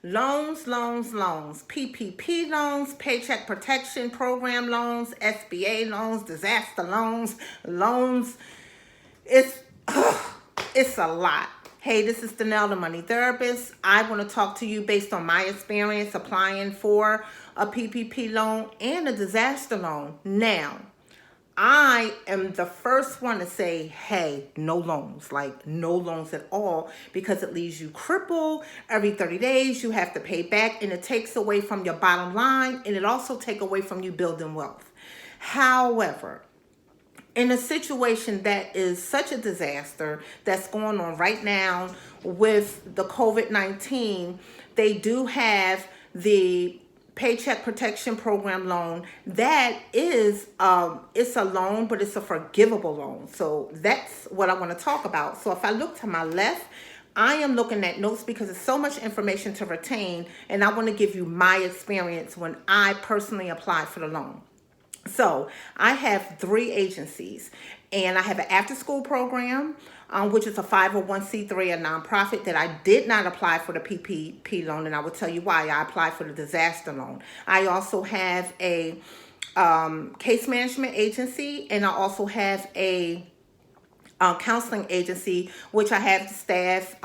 Loans, loans, loans. PPP loans, Paycheck Protection Program loans, SBA loans, disaster loans, loans. It's it's a lot. Hey, this is Stenell, the money therapist. I want to talk to you based on my experience applying for a PPP loan and a disaster loan. Now, I am the first one to say, hey, no loans, like no loans at all, because it leaves you crippled. Every 30 days, you have to pay back, and it takes away from your bottom line, and it also takes away from you building wealth. However, in a situation that is such a disaster that's going on right now with the COVID-19, they do have the Paycheck Protection Program loan. That is, it's a loan, but it's a forgivable loan. So that's what I want to talk about. So if I look to my left, I am looking at notes because it's so much information to retain, and I want to give you my experience when I personally applied for the loan. So I have 3 agencies, and I have an after-school program, which is a 501c3, a nonprofit that I did not apply for the PPP loan, and I will tell you why. I applied for the disaster loan. I also have a case management agency, and I also have a counseling agency, which I have the staff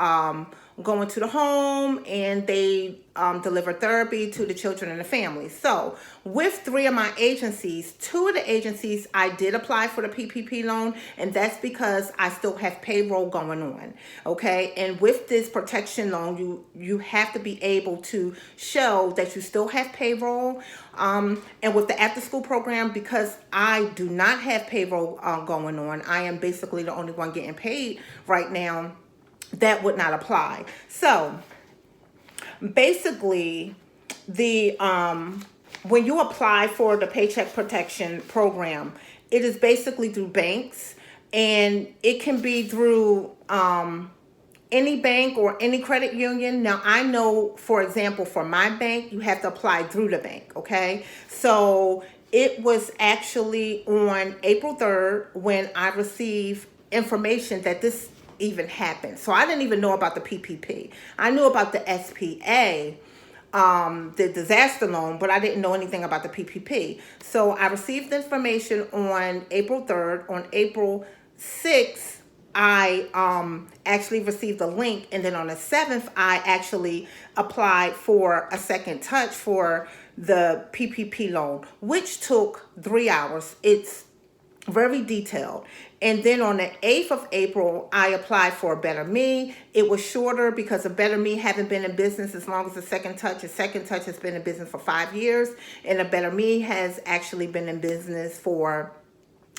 going to the home, and they deliver therapy to the children and the family. So with 3 of my agencies, 2 of the agencies I did apply for the PPP loan, and that's because I still have payroll going on. Okay, and with this protection loan, you have to be able to show that you still have payroll. And with the after school program, because I do not have payroll going on, I am basically the only one getting paid right now. That would not apply. So basically, the when you apply for the Paycheck Protection Program, it is basically through banks, and it can be through any bank or any credit union. Now, I know, for example, for my bank, you have to apply through the bank, okay? So it was actually on April 3rd when I received information that this even happened. So I didn't even know about the PPP. I knew about the SPA, the disaster loan, but I didn't know anything about the PPP. So I received information on April 3rd. On April 6th, I actually received a link, and then on the 7th, I actually applied for a second touch for the PPP loan, which took 3 hours. It's very detailed. And then on the 8th of April, I applied for a Better Me. It was shorter because a Better Me haven't been in business as long as the Second Touch. A Second Touch has been in business for 5 years, and a Better Me has actually been in business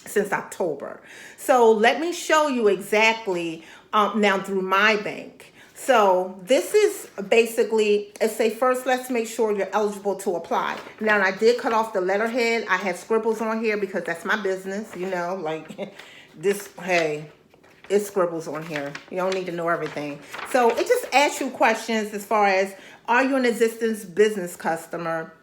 since October. So let me show you exactly now through my bank. So this is basically, say first, let's make sure you're eligible to apply. Now, I did cut off the letterhead. I have scribbles on here because that's my business, like this, hey, it scribbles on here. You don't need to know everything. So it just asks you questions as far as, are you an existing business customer?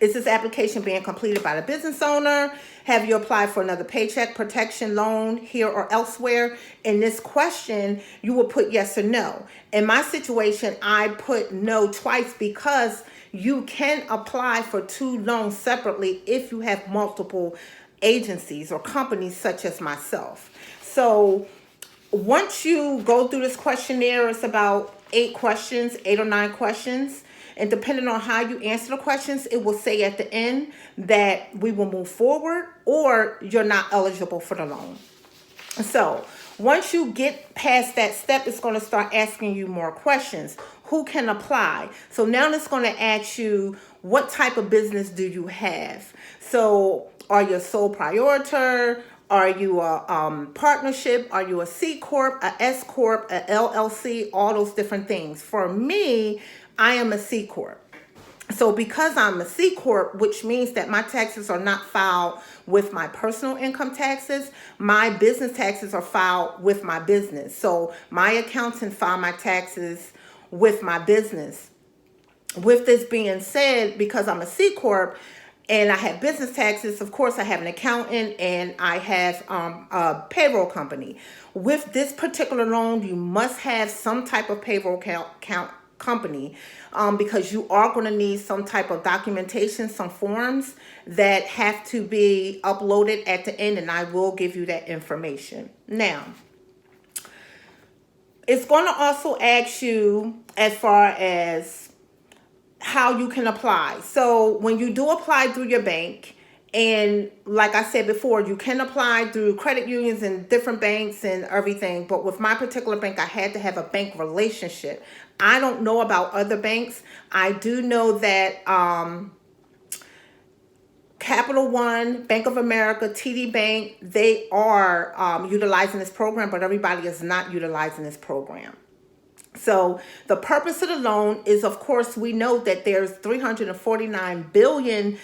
Is this application being completed by the business owner? Have you applied for another paycheck protection loan here or elsewhere? In this question, you will put yes or no. In my situation, I put no twice because you can apply for 2 loans separately if you have multiple agencies or companies such as myself. So once you go through this questionnaire, it's about 8 or 9 questions. And depending on how you answer the questions, it will say at the end that we will move forward or you're not eligible for the loan. So once you get past that step, it's going to start asking you more questions. Who can apply? So now it's going to ask you, what type of business do you have? So are you a sole proprietor? Are you a partnership? Are you a C Corp, a S Corp, a LLC? All those different things. For me, I am a C Corp. So because I'm a C Corp, which means that my taxes are not filed with my personal income taxes, my business taxes are filed with my business. So my accountant filed my taxes with my business. With this being said, because I'm a C Corp and I have business taxes, of course I have an accountant and I have a payroll company. With this particular loan, you must have some type of payroll company, because you are going to need some type of documentation, some forms that have to be uploaded at the end, and I will give you that information. Now, it's going to also ask you as far as how you can apply. So when you do apply through your bank, and like I said before, you can apply through credit unions and different banks and everything. But with my particular bank, I had to have a bank relationship. I don't know about other banks. I do know that Capital One, Bank of America, TD Bank, they are utilizing this program, but everybody is not utilizing this program. So the purpose of the loan is, of course, we know that there's $349 billion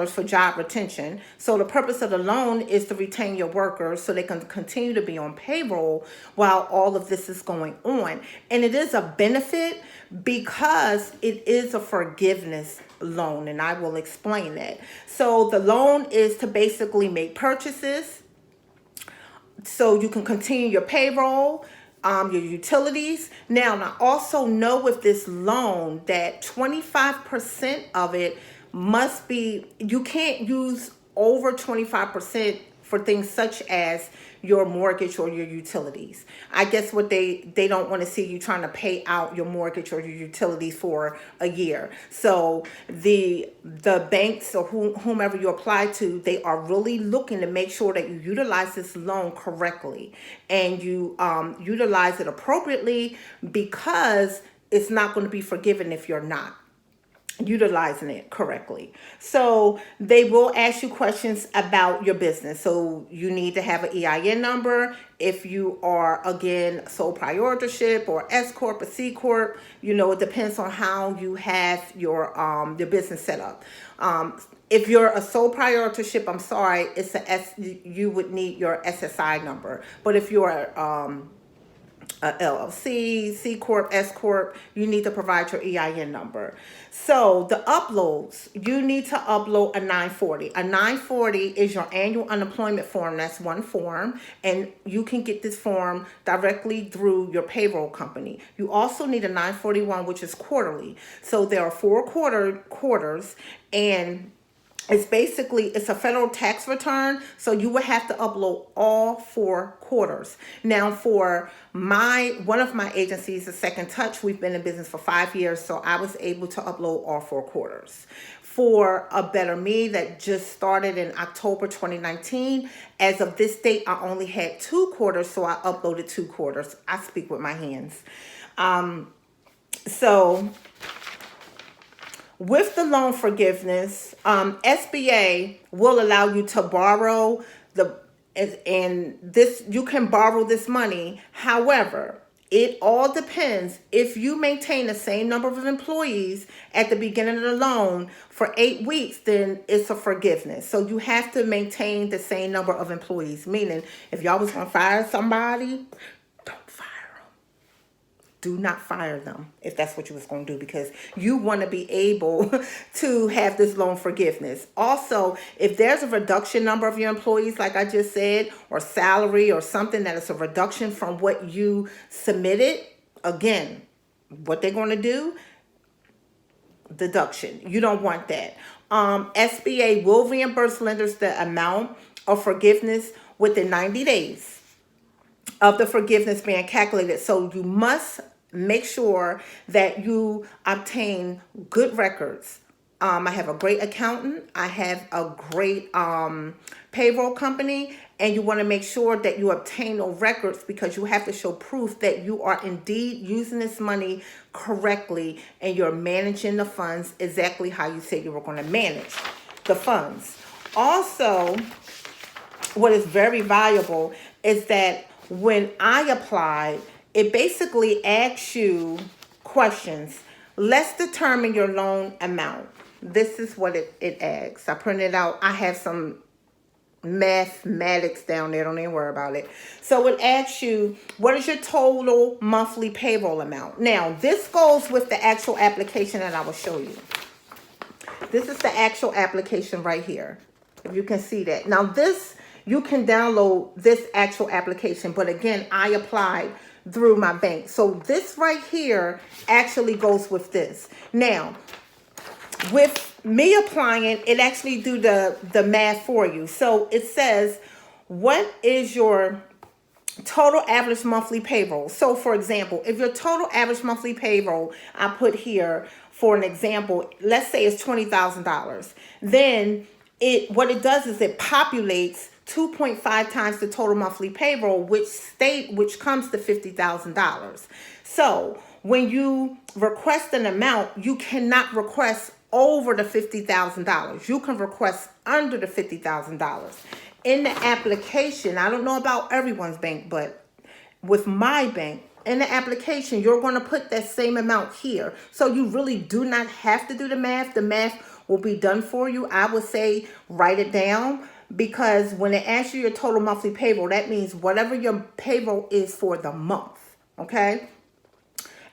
for job retention. So the purpose of the loan is to retain your workers so they can continue to be on payroll while all of this is going on. And it is a benefit because it is a forgiveness loan, and I will explain that. So the loan is to basically make purchases so you can continue your payroll, your utilities. Now, I also know with this loan that 25% of it must be, you can't use over 25% for things such as your mortgage or your utilities. I guess what they don't want to see you trying to pay out your mortgage or your utilities for a year. So the banks or whomever you apply to, they are really looking to make sure that you utilize this loan correctly and you utilize it appropriately, because it's not going to be forgiven if you're not utilizing it correctly. So they will ask you questions about your business. So you need to have an EIN number. If you are, again, sole proprietorship or S Corp or C Corp, it depends on how you have your business set up. If you're a sole proprietorship, I'm sorry, you would need your SSI number. But if you're LLC, C Corp, S Corp, you need to provide your EIN number. So the uploads, you need to upload a 940. A 940 is your annual unemployment form. That's one form, and you can get this form directly through your payroll company. You also need a 941, which is quarterly. So there are 4 quarters, and it's a federal tax return, so you would have to upload all 4 quarters. Now, for one of my agencies, the Second Touch, we've been in business for 5 years, so I was able to upload all 4 quarters. For a Better Me that just started in October 2019, as of this date, I only had 2 quarters, so I uploaded 2 quarters. I speak with my hands. So with the loan forgiveness, SBA will allow you to borrow you can borrow this money. However, it all depends. If you maintain the same number of employees at the beginning of the loan for 8 weeks, then it's a forgiveness. So you have to maintain the same number of employees. Meaning, if y'all was going to fire somebody, don't fire them. Do not fire them if that's what you was going to do, because you want to be able to have this loan forgiveness. Also, if there's a reduction number of your employees, like I just said, or salary or something that is a reduction from what you submitted, again, what they're going to do, deduction. You don't want that. SBA will reimburse lenders the amount of forgiveness within 90 days of the forgiveness being calculated. So you must make sure that you obtain good records. I have a great accountant. I have a great payroll company, and you want to make sure that you obtain those records, because you have to show proof that you are indeed using this money correctly and you're managing the funds exactly how you said you were going to manage the funds. Also, what is very valuable is that when I applied, it basically asks you questions. Let's determine your loan amount. This is what it asks. I printed it out. I have some mathematics down there. Don't even worry about it. So it asks you, what is your total monthly payroll amount? Now, this goes with the actual application that I will show you. This is the actual application right here. If you can see that. Now, you can download this actual application, but again, I applied through my bank. So this right here actually goes with this. Now, with me applying, it actually do the math for you. So it says, what is your total average monthly payroll? So for example, if your total average monthly payroll, I put here for an example, let's say it's $20,000, then what it does is it populates 2.5 times the total monthly payroll, which comes to $50,000. So when you request an amount, you cannot request over the $50,000. You can request under the $50,000. In the application, I don't know about everyone's bank, but with my bank, in the application, you're going to put that same amount here. So you really do not have to do the math. The math will be done for you. I would say write it down, because when it asks you your total monthly payroll, that means whatever your payroll is for the month. Okay?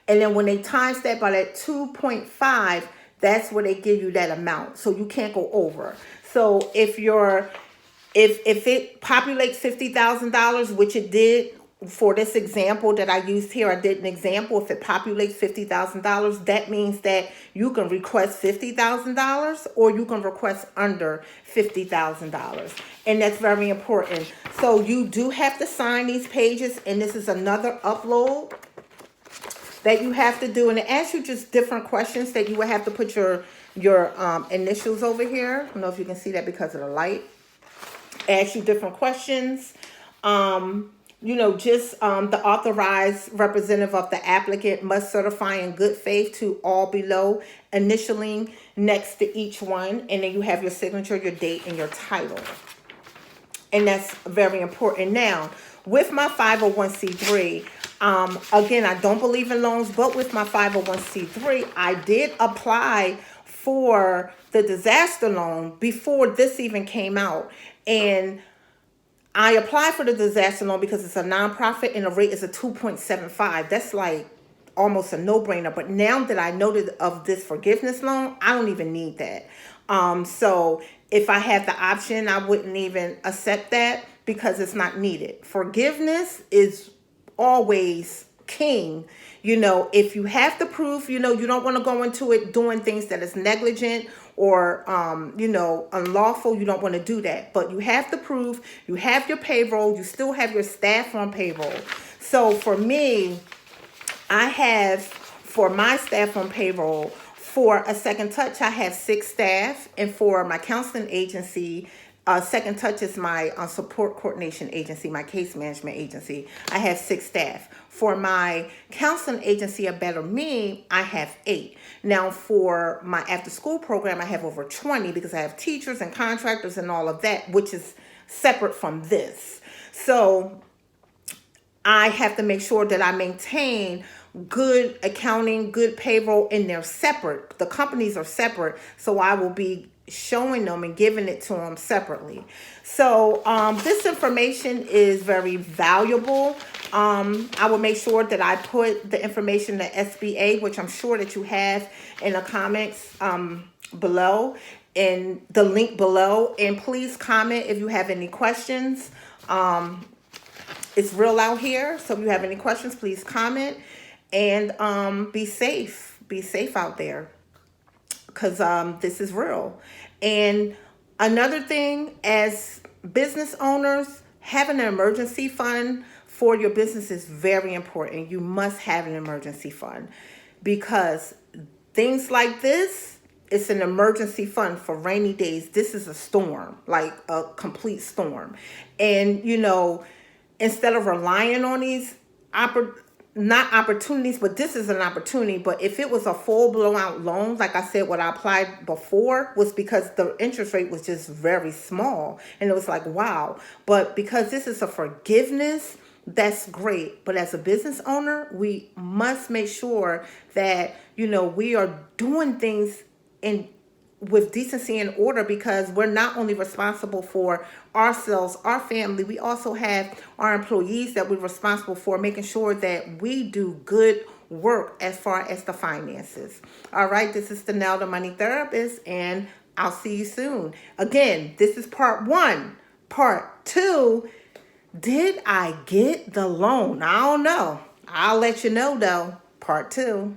And then when they times that by that 2.5, that's where they give you that amount. So you can't go over. So if it populates $50,000, which it did for this example that I used here, I did an example. If it populates $50,000, that means that you can request $50,000 or you can request under $50,000. And that's very important. So you do have to sign these pages, and this is another upload that you have to do. And it asks you just different questions that you would have to put your initials over here. I don't know if you can see that because of the light. Ask you different questions. The authorized representative of the applicant must certify in good faith to all below, initialing next to each one. And then you have your signature, your date, and your title. And that's very important. Now, with my 501c3, again, I don't believe in loans, but with my 501c3, I did apply for the disaster loan before this even came out. And I applied for the disaster loan because it's a nonprofit and the rate is a 2.75. That's like almost a no-brainer. But now that I noted of this forgiveness loan, I don't even need that. So if I had the option, I wouldn't even accept that because it's not needed. Forgiveness is always king. If you have the proof, you don't want to go into it doing things that is negligent or, unlawful. You don't want to do that. But you have the proof. You have your payroll. You still have your staff on payroll. So for me, I have, for my staff on payroll, for a Second Touch, I have 6 staff. And for my counseling agency, Second Touch is my support coordination agency, my case management agency. I have 6 staff. For my counseling agency, A Better Me, I have 8. Now, for my after school program, I have over 20 because I have teachers and contractors and all of that, which is separate from this. So I have to make sure that I maintain good accounting, good payroll, and they're separate. The companies are separate, so I will be showing them and giving it to them separately. So this information is very valuable. I will make sure that I put the information to SBA, which I'm sure that you have in the comments below, and the link below. And please comment if you have any questions. It's real out here, so if you have any questions, please comment. And be safe. Be safe out there, because this is real. And another thing, as business owners, having an emergency fund for your business is very important. You must have an emergency fund, because things like this, it's an emergency fund for rainy days. This is a storm, like a complete storm. And, instead of relying on these not opportunities, but this is an opportunity. But if it was a full blown out loan, like I said, what I applied before was because the interest rate was just very small. And it was like, wow. But because this is a forgiveness, that's great. But as a business owner, we must make sure that, we are doing things with decency and order, because we're not only responsible for ourselves, our family, we also have our employees that we're responsible for, making sure that we do good work as far as the finances. All right, this is Stenell, the money therapist, and I'll see you soon. Again, this is part 1. Part 2, did I get the loan? I don't know. I'll let you know though. Part 2.